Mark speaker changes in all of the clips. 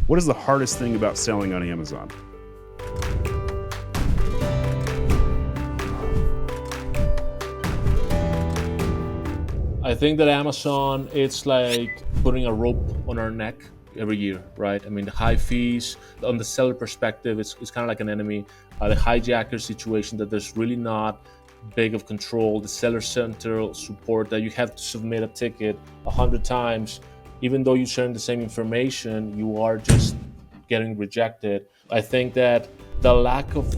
Speaker 1: What is the hardest thing about selling on Amazon?
Speaker 2: I think that Amazon, it's like putting a rope on our neck every year, right? I mean, the high fees, on the seller perspective, it's kind of like an enemy. The hijacker situation, that there's really not big of control, the seller center support, that you have to submit a ticket 100 times. Even though you're sharing the same information, you are just getting rejected. I think that the lack of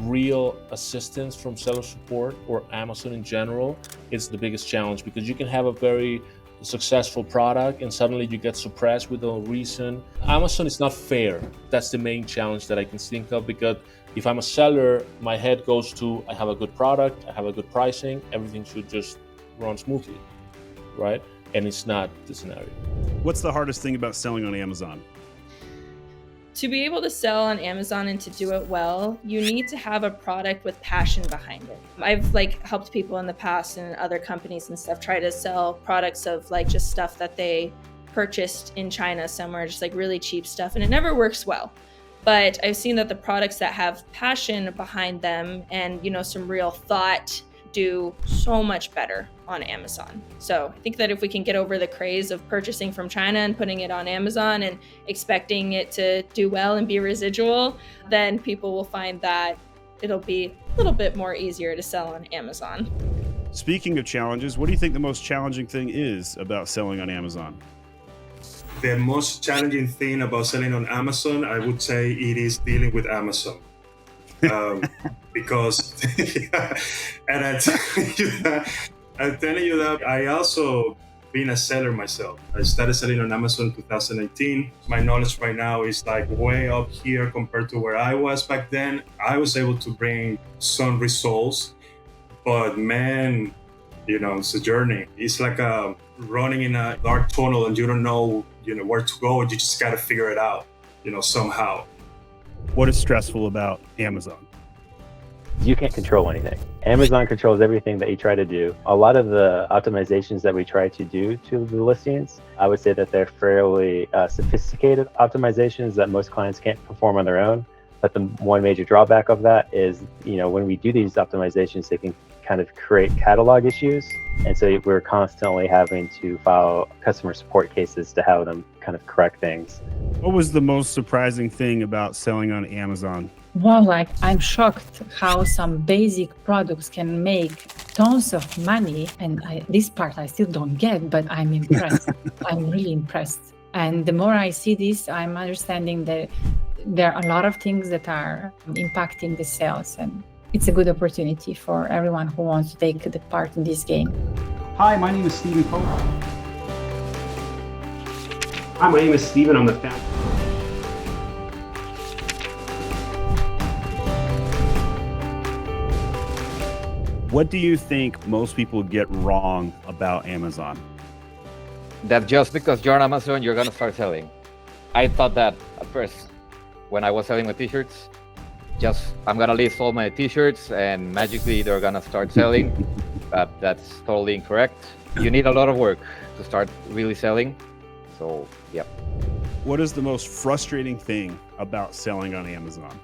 Speaker 2: real assistance from seller support or Amazon in general is the biggest challenge, because you can have a very successful product and suddenly you get suppressed with no reason. Amazon is not fair. That's the main challenge that I can think of, because if I'm a seller, my head goes to, I have a good product, I have a good pricing, everything should just run smoothly, right? And it's not the scenario.
Speaker 1: What's the hardest thing about selling on Amazon?
Speaker 3: To be able to sell on Amazon and to do it well, you need to have a product with passion behind it. I've helped people in the past and other companies and stuff try to sell products of just stuff that they purchased in China somewhere, just really cheap stuff, and it never works well. But I've seen that the products that have passion behind them and some real thought do so much better on Amazon. So I think that if we can get over the craze of purchasing from China and putting it on Amazon and expecting it to do well and be residual, then people will find that it'll be a little bit more easier to sell on Amazon.
Speaker 1: Speaking of challenges, what do you think the most challenging thing is about selling on Amazon?
Speaker 4: The most challenging thing about selling on Amazon, I would say it is dealing with Amazon. Because, and I'm telling you that I also been a seller myself. I started selling on Amazon in 2018. My knowledge right now is way up here compared to where I was back then. I was able to bring some results, but man, it's a journey. It's like running in a dark tunnel and you don't know, where to go. You just got to figure it out, somehow.
Speaker 1: What is stressful about Amazon?
Speaker 5: You can't control anything. Amazon controls everything that you try to do. A lot of the optimizations that we try to do to the listings, I would say that they're fairly sophisticated optimizations that most clients can't perform on their own. But the one major drawback of that is, when we do these optimizations, they can kind of create catalog issues. And so we're constantly having to file customer support cases to have them kind of correct things.
Speaker 1: What was the most surprising thing about selling on Amazon?
Speaker 6: Well, I'm shocked how some basic products can make tons of money. And this part I still don't get, but I'm impressed. I'm really impressed. And the more I see this, I'm understanding that there are a lot of things that are impacting the sales. And it's a good opportunity for everyone who wants to take the part in this game.
Speaker 7: Hi, my name is Stephen Pope.
Speaker 8: Hi, my name is Stephen. I'm the founder.
Speaker 1: What do you think most people get wrong about Amazon?
Speaker 9: That just because you're on Amazon, you're gonna start selling. I thought that at first when I was selling my t-shirts. I'm gonna list all my t-shirts and magically they're gonna start selling. But that's totally incorrect. You need a lot of work to start really selling. So, yeah.
Speaker 1: What is the most frustrating thing about selling on Amazon?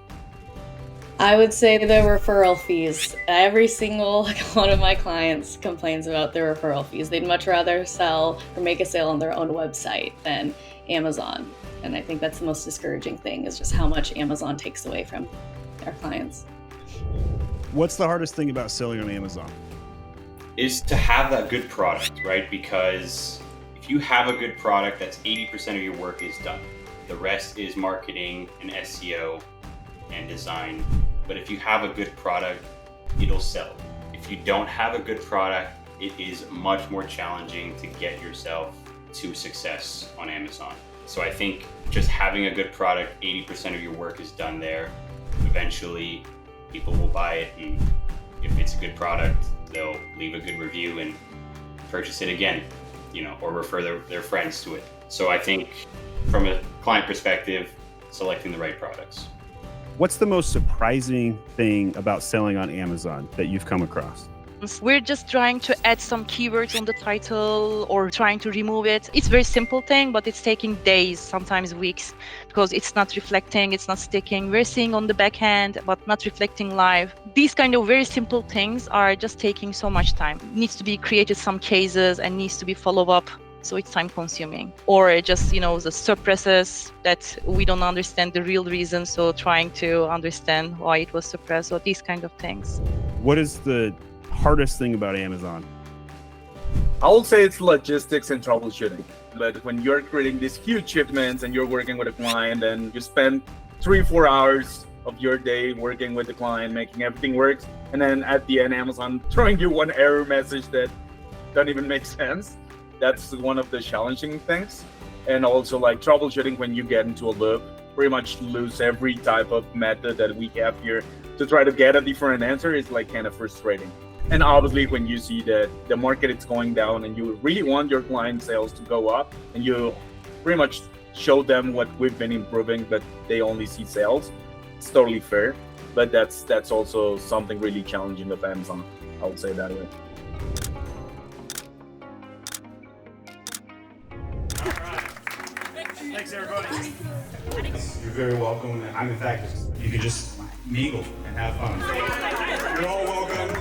Speaker 10: I would say the referral fees. Every single one of my clients complains about the referral fees. They'd much rather sell or make a sale on their own website than Amazon. And I think that's the most discouraging thing, is just how much Amazon takes away from our clients.
Speaker 1: What's the hardest thing about selling on Amazon?
Speaker 11: Is to have that good product, right? Because if you have a good product, that's 80% of your work is done. The rest is marketing and SEO and design. But if you have a good product, it'll sell. If you don't have a good product, it is much more challenging to get yourself to success on Amazon. So I think just having a good product, 80% of your work is done there. Eventually, people will buy it, and if it's a good product, they'll leave a good review and purchase it again, or refer their friends to it. So I think from a client perspective, selecting the right products.
Speaker 1: What's the most surprising thing about selling on Amazon that you've come across?
Speaker 12: We're just trying to add some keywords on the title or trying to remove it. It's a very simple thing, but it's taking days, sometimes weeks, because it's not reflecting, it's not sticking. We're seeing on the back end, but not reflecting live. These kind of very simple things are just taking so much time. Needs to be created some cases and needs to be followed up. So it's time consuming. Or just, the suppresses that we don't understand the real reason. So trying to understand why it was suppressed or these kind of things.
Speaker 1: What is the hardest thing about Amazon?
Speaker 13: I would say it's logistics and troubleshooting. But when you're creating these huge shipments and you're working with a client and you spend 3-4 hours of your day working with the client, making everything work, and then at the end, Amazon throwing you one error message that doesn't even make sense. That's one of the challenging things. And also like troubleshooting when you get into a loop, pretty much lose every type of method that we have here to try to get a different answer is like kind of frustrating. And obviously when you see that the market is going down and you really want your client sales to go up and you pretty much show them what we've been improving, but they only see sales, it's totally fair. But that's also something really challenging of Amazon, I would say that way.
Speaker 4: Thanks, everybody. You're very welcome. I'm in fact, you can just mingle and have fun. You're all welcome.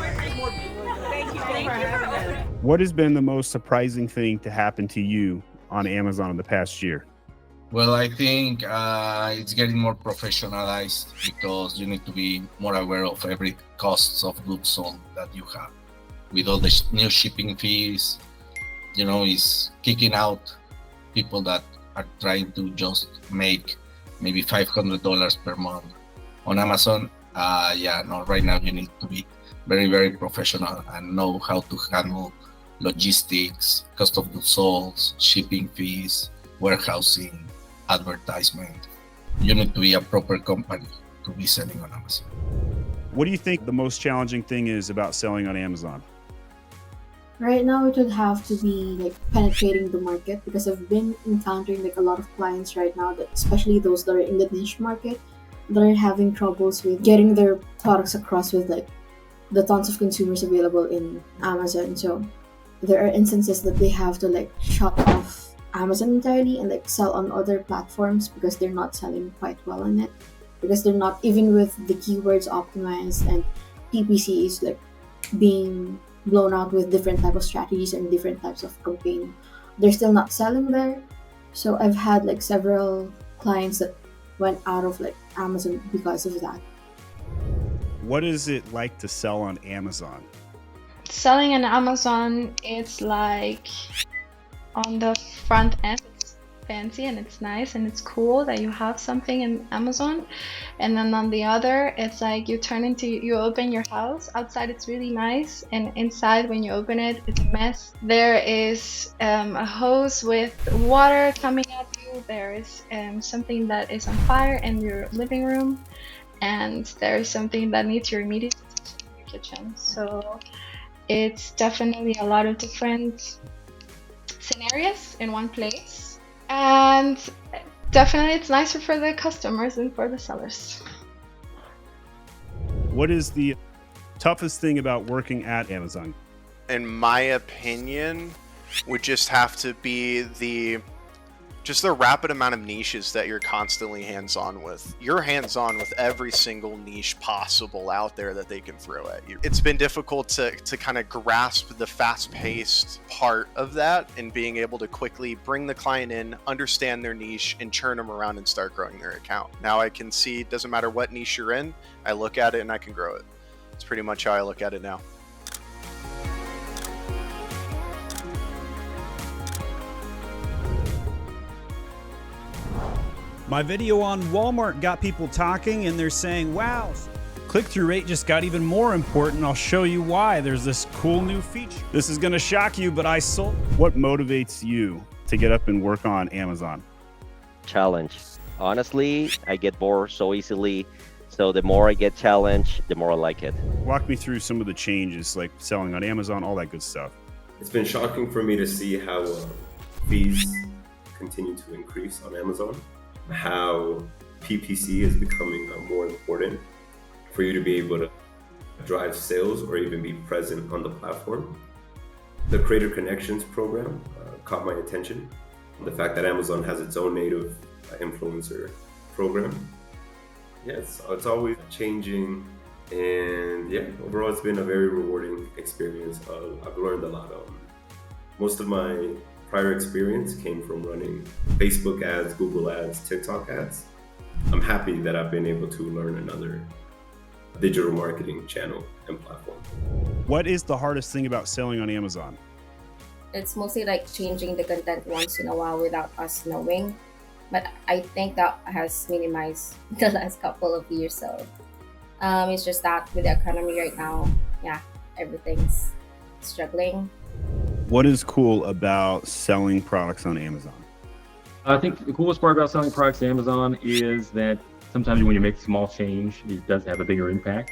Speaker 3: Thank you for having us.
Speaker 1: What has been the most surprising thing to happen to you on Amazon in the past year?
Speaker 14: Well, I think it's getting more professionalized because you need to be more aware of every costs of goods sold that you have. With all the new shipping fees, is kicking out people that are trying to just make maybe $500 per month on Amazon. Right now you need to be very, very professional and know how to handle logistics, cost of goods sold, shipping fees, warehousing, advertisement. You need to be a proper company to be selling on Amazon.
Speaker 1: What do you think the most challenging thing is about selling on Amazon?
Speaker 15: Right now, it would have to be like penetrating the market, because I've been encountering like a lot of clients right now, that especially those that are in the niche market, that are having troubles with getting their products across with like the tons of consumers available in Amazon. So there are instances that they have to like shut off Amazon entirely and like sell on other platforms because they're not selling quite well on it, because they're not, even with the keywords optimized and PPC is like being blown out with different type of strategies and different types of campaign, they're still not selling there. So I've had like several clients that went out of like Amazon because of that.
Speaker 1: What is it like to sell on Amazon?
Speaker 16: Selling on Amazon, it's like on the front end, it's fancy and it's nice and it's cool that you have something in Amazon, and then on the other, it's like you open your house. Outside it's really nice, and inside when you open it, it's a mess. There is a hose with water coming at you. There is something that is on fire in your living room, and there is something that needs your immediate attention in your kitchen. So it's definitely a lot of different scenarios in one place. And definitely it's nicer for the customers and for the sellers.
Speaker 1: What is the toughest thing about working at Amazon?
Speaker 17: In my opinion, would just have to be the rapid amount of niches that you're constantly hands-on with. You're hands-on with every single niche possible out there that they can throw at you. It's been difficult to kind of grasp the fast-paced part of that and being able to quickly bring the client in, understand their niche, and churn them around and start growing their account. Now I can see, it doesn't matter what niche you're in, I look at it and I can grow it. It's pretty much how I look at it now.
Speaker 18: My video on Walmart got people talking, and they're saying, wow, click-through rate just got even more important. I'll show you why. There's this cool new feature. This is gonna shock you, but I sold.
Speaker 1: What motivates you to get up and work on Amazon?
Speaker 19: Challenge. Honestly, I get bored so easily. So the more I get challenged, the more I like it.
Speaker 1: Walk me through some of the changes, like selling on Amazon, all that good stuff.
Speaker 20: It's been shocking for me to see how fees continue to increase on Amazon, how PPC is becoming more important for you to be able to drive sales or even be present on the platform. The Creator Connections program caught my attention. The fact that Amazon has its own native influencer program. Yes, it's always changing, and yeah, overall it's been a very rewarding experience. I've learned a lot. Most of my prior experience came from running Facebook ads, Google ads, TikTok ads. I'm happy that I've been able to learn another digital marketing channel and platform.
Speaker 1: What is the hardest thing about selling on Amazon?
Speaker 21: It's mostly like changing the content once in a while without us knowing. But I think that has minimized the last couple of years. So it's just that with the economy right now, yeah, everything's struggling.
Speaker 1: What is cool about selling products on Amazon?
Speaker 22: I think the coolest part about selling products on Amazon is that sometimes when you make a small change, it does have a bigger impact.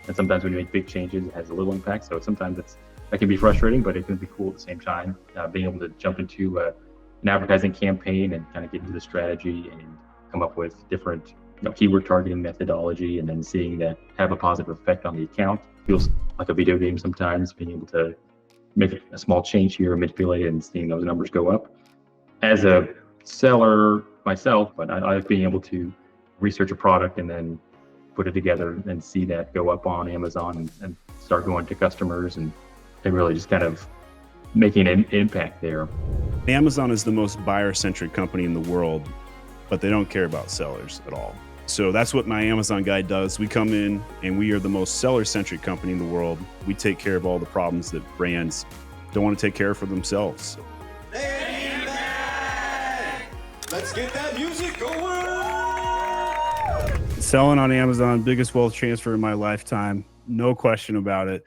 Speaker 22: And sometimes when you make big changes, it has a little impact. So sometimes that can be frustrating, but it can be cool at the same time. Being able to jump into an advertising campaign and kind of get into the strategy and come up with different keyword targeting methodology, and then seeing that have a positive effect on the account. Feels like a video game sometimes, being able to make a small change here, manipulate it, and seeing those numbers go up. As a seller myself, but I like being able to research a product and then put it together and see that go up on Amazon and start going to customers and really just kind of making an impact there.
Speaker 1: Amazon is the most buyer-centric company in the world, but they don't care about sellers at all. So that's what my Amazon guy does. We come in and we are the most seller-centric company in the world. We take care of all the problems that brands don't want to take care of for themselves.
Speaker 23: Let's get that music going!
Speaker 1: Selling on Amazon, biggest wealth transfer in my lifetime. No question about it.